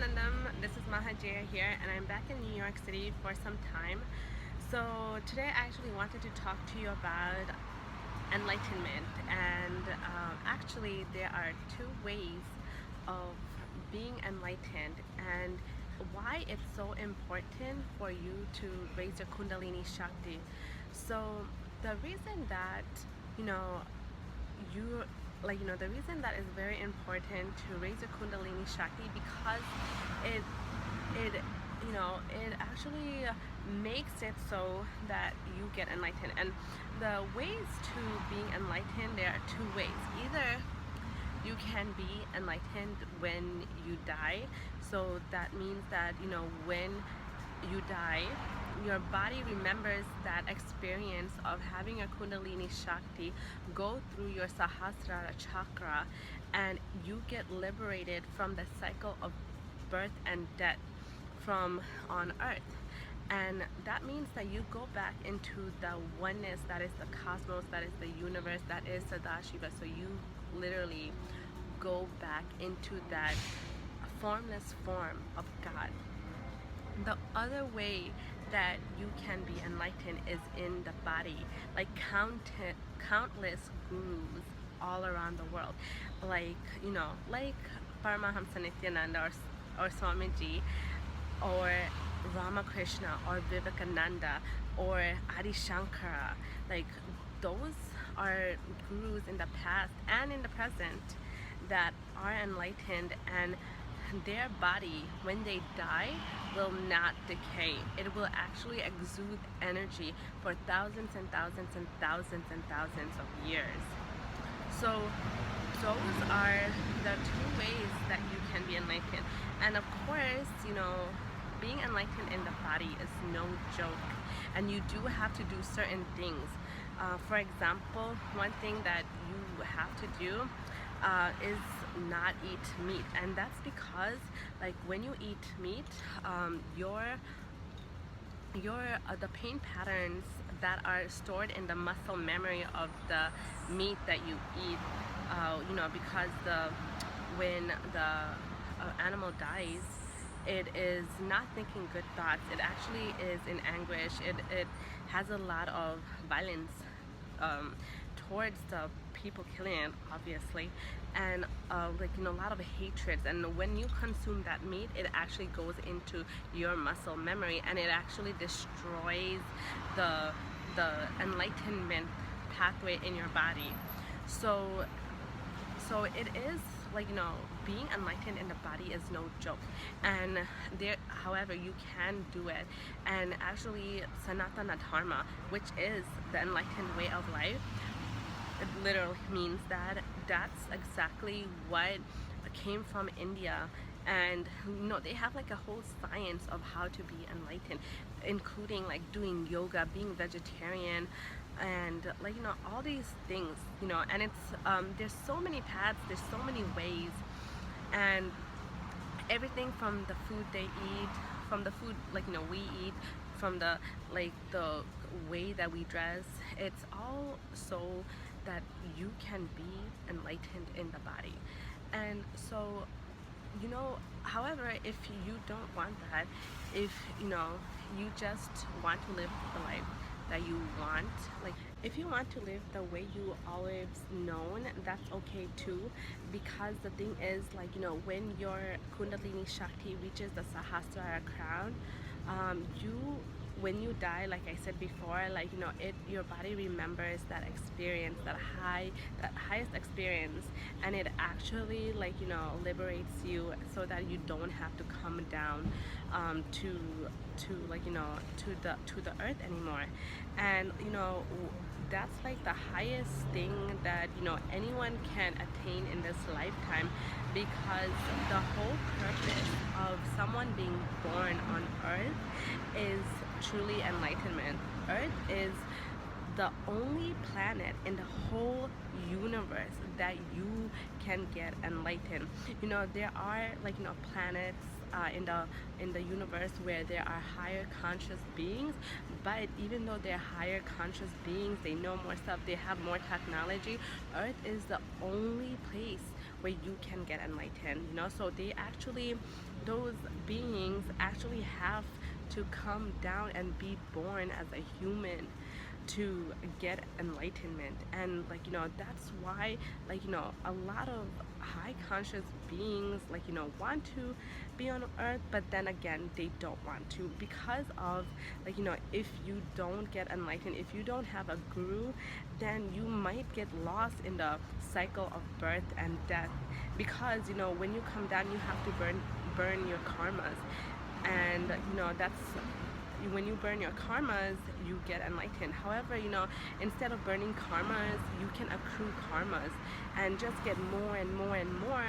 Nandam, this is Mahajaya here, and I'm back in New York City for some time. So today I actually wanted to talk to you about enlightenment, and actually there are two ways of being enlightened and why it's so important for you to raise your Kundalini Shakti. So the reason that you know you the reason that is very important to raise your Kundalini Shakti, because it it it actually makes it so that you get enlightened. And the ways to being enlightened, there are two ways. Either you can be enlightened when you die, so that means that when you die, your body remembers that experience of having a Kundalini Shakti go through your Sahasrara chakra, and you get liberated from the cycle of birth and death from on earth. And that means that you go back into the oneness that is the cosmos, that is the universe, that is Sadashiva. So you literally go back into that formless form of God. The other way that you can be enlightened is in the body, like countless gurus all around the world, like like Paramahamsa Nityananda or Swamiji or Ramakrishna or Vivekananda or Adi Shankara. Like, those are gurus in the past and in the present that are enlightened, and their body, when they die, will not decay. It will actually exude energy for thousands and thousands and thousands and thousands of years. So those are the two ways that you can be enlightened. And of course, being enlightened in the body is no joke, and you do have to do certain things. For example, one thing that you have to do is not eat meat, and that's because, like, when you eat meat, the pain patterns that are stored in the muscle memory of the meat that you eat, because when the animal dies, it is not thinking good thoughts. It actually is in anguish. It has a lot of violence towards the people killing it, obviously, and a lot of hatred. And when you consume that meat, it actually goes into your muscle memory, and it actually destroys the enlightenment pathway in your body. So it is being enlightened in the body is no joke. And however, you can do it. And actually, Sanatana Dharma, which is the enlightened way of life, it literally means that that's exactly what came from India. And they have like a whole science of how to be enlightened, including like doing yoga, being vegetarian, and all these things, and it's there's so many paths, there's so many ways. And everything from the food they eat, from the food we eat, from the the way that we dress, it's all so that you can be enlightened in the body. And so however, if you don't want that, if you just want to live the life that you want, like if you want to live the way you always known, that's okay too. Because the thing is, when your Kundalini Shakti reaches the Sahasrara crown, when you die, like I said before, your body remembers that experience, that highest experience, and it actually liberates you, so that you don't have to come down to the earth anymore. And that's like the highest thing that anyone can attain in this lifetime, because the whole purpose of someone being born on earth is truly enlightenment. Earth is the only planet in the whole universe that you can get enlightened. There are planets in the universe where there are higher conscious beings, but even though they're higher conscious beings, they know more stuff, they have more technology. Earth is the only place where you can get enlightened, you know. So they actually, those beings actually have to come down and be born as a human to get enlightenment. And like, you know, that's why, like, you know, a lot of high conscious beings, like, you know, want to be on earth, but then again they don't want to, because of, like, you know, if you don't get enlightened, if you don't have a guru, then you might get lost in the cycle of birth and death. Because, you know, when you come down, you have to burn your karmas. And you know, that's when you burn your karmas, you get enlightened. However, you know, instead of burning karmas, you can accrue karmas and just get more and more and more.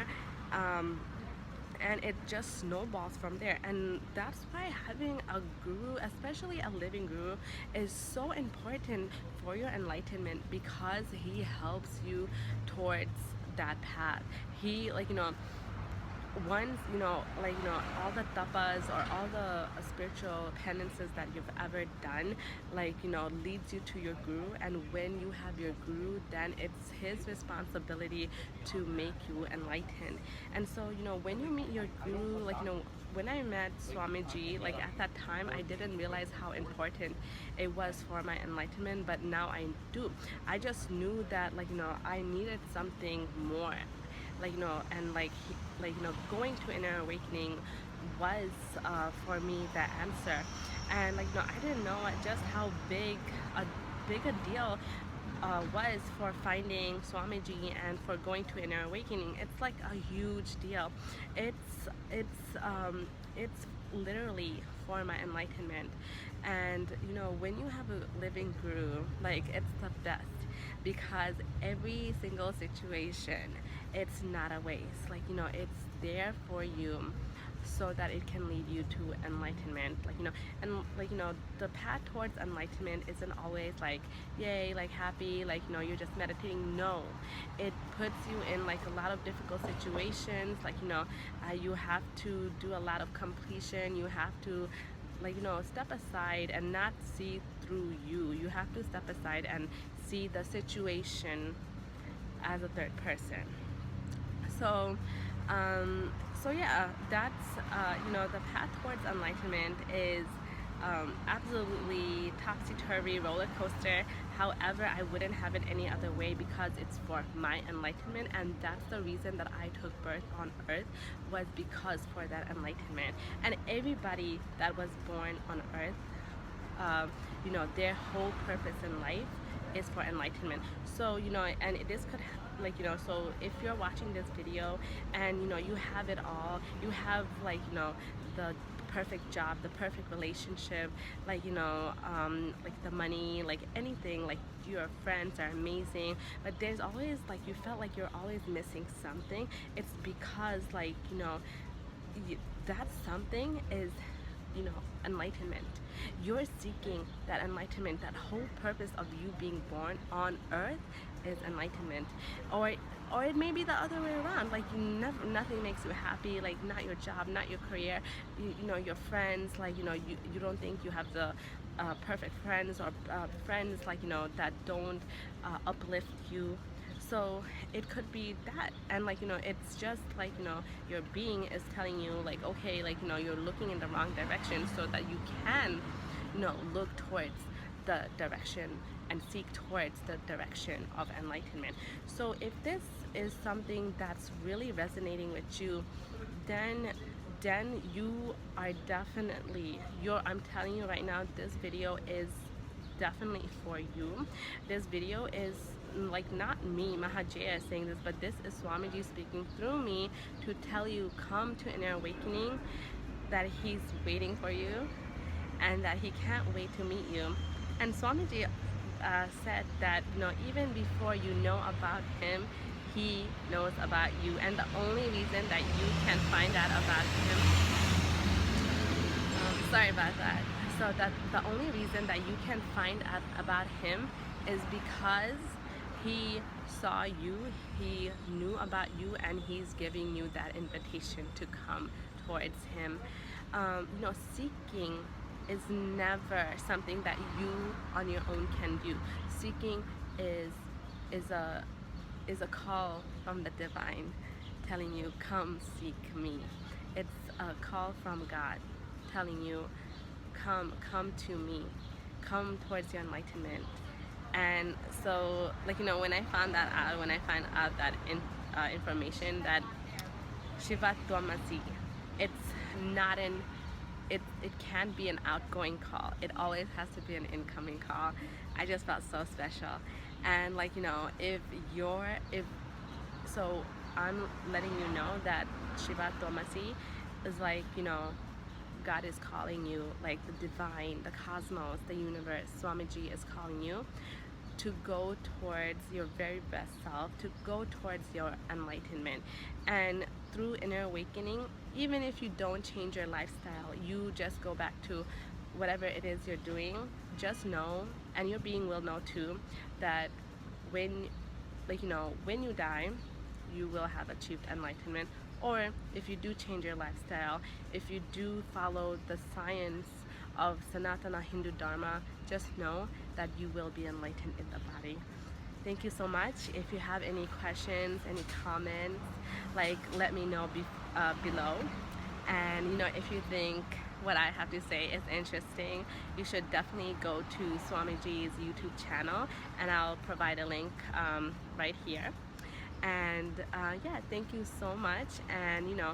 And it just snowballs from there. And that's why having a guru, especially a living guru, is so important for your enlightenment, because he helps you towards that path. He, like, you know, once, you know, like, you know, all the tapas or all the spiritual penances that you've ever done, like, you know, leads you to your guru. And when you have your guru, then it's his responsibility to make you enlightened. And so, you know, when you meet your guru, like, you know, when I met Swamiji, like, at that time I didn't realize how important it was for my enlightenment, but now I do. I just knew that, like, you know, I needed something more, like, you know, and like like, you know, going to inner awakening was for me the answer. And like, you know, I didn't know just how big a deal was for finding Swamiji and for going to inner awakening. It's like a huge deal. It's literally for my enlightenment. And you know, when you have a living guru, like, it's the best, because every single situation, it's not a waste. Like, you know, it's there for you so that it can lead you to enlightenment. Like, you know, and like, you know, the path towards enlightenment isn't always like, yay, like, happy, like, you know, you're just meditating. No, it puts you in like a lot of difficult situations. Like, you know, you have to do a lot of completion. You have to, like, you know, step aside and not see through you. You have to step aside and see the situation as a third person. So so yeah, that's you know, the path towards enlightenment is absolutely topsy-turvy roller coaster. However, I wouldn't have it any other way, because it's for my enlightenment. And that's the reason that I took birth on earth, was because for that enlightenment. And everybody that was born on earth, you know, their whole purpose in life is for enlightenment. So, you know, and this could, like, you know, so if you're watching this video and, you know, you have it all, you have, like, you know, the perfect job, the perfect relationship, like, you know, like the money, like anything, like your friends are amazing, but there's always, like, you felt like you're always missing something. It's because, like, you know, that something is, you know, enlightenment. You're seeking that enlightenment. That whole purpose of you being born on earth is enlightenment. Or it may be the other way around. Like, nothing makes you happy, like, not your job, not your career, you know, your friends, like, you know, you don't think you have the perfect friends, or friends, like, you know, that don't uplift you. So it could be that. And, like, you know, it's just like, you know, your being is telling you, like, okay, like, you know, you're looking in the wrong direction, so that you can, you know, look towards the direction and seek towards the direction of enlightenment. So if this is something that's really resonating with you, then you are definitely, I'm telling you right now, this video is definitely for you. This video is, like, not me, Mahajaya, saying this, but this is Swamiji speaking through me to tell you, come to inner awakening, that he's waiting for you and that he can't wait to meet you. And Swamiji said that, you know, even before you know about him, he knows about you. And the only reason that you can find out about him, sorry about that. So that the only reason that you can find out about him is because he saw you, he knew about you, and he's giving you that invitation to come towards him. You know, seeking is never something that you on your own can do. Seeking is a call from the divine. telling you, come seek me. It's a call from God telling you, come to me, come towards your enlightenment. And so, like, you know, when I found out that information, that Shiva Dwamasi, it's not it can't be an outgoing call. It always has to be an incoming call. I just felt so special. And like, you know, if so I'm letting you know that Shiva Dwamasi is like, you know, God is calling you, like the divine, the cosmos, the universe, Swamiji is calling you to go towards your very best self, to go towards your enlightenment. And through inner awakening, even if you don't change your lifestyle, you just go back to whatever it is you're doing, just know, and your being will know too, that when, like, you know, when you die, you will have achieved enlightenment. Or if you do change your lifestyle, if you do follow the science of Sanatana Hindu Dharma, just know that you will be enlightened in the body. Thank you so much. If you have any questions, any comments, like, let me know below. And you know, if you think what I have to say is interesting, you should definitely go to Swamiji's YouTube channel, and I'll provide a link right here. And yeah, thank you so much. And you know,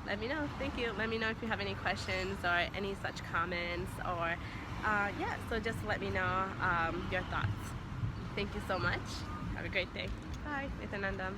let me know. Thank you. Let me know if you have any questions or any such comments, or yeah, so just let me know your thoughts. Thank you so much. Have a great day. Bye. Nityanandam.